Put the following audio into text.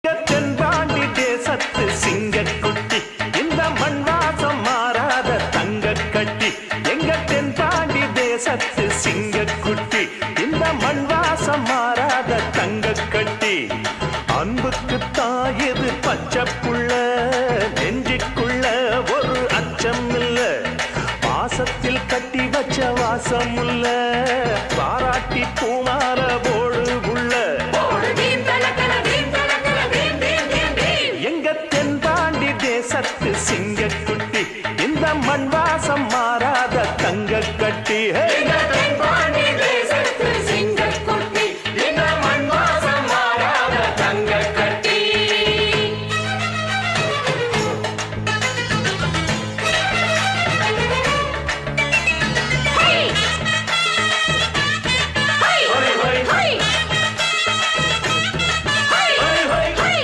தென்பாண்டி தேசத்து சிங்கக்குட்டி இந்த மண் வாசம் மாறாத தங்க கட்டி எங்க தென்பாண்டி தேசத்து சிங்கக்குட்டி இந்த மண் வாசம் மாறாத தங்க கட்டி அன்புக்கு தாயது பச்சை புள்ள நெஞ்சுக்குள்ள ஒரு அச்சம் இல்ல பாசத்தில் கட்டி வச்ச வாசம் இல்ல பாராட்டி பூ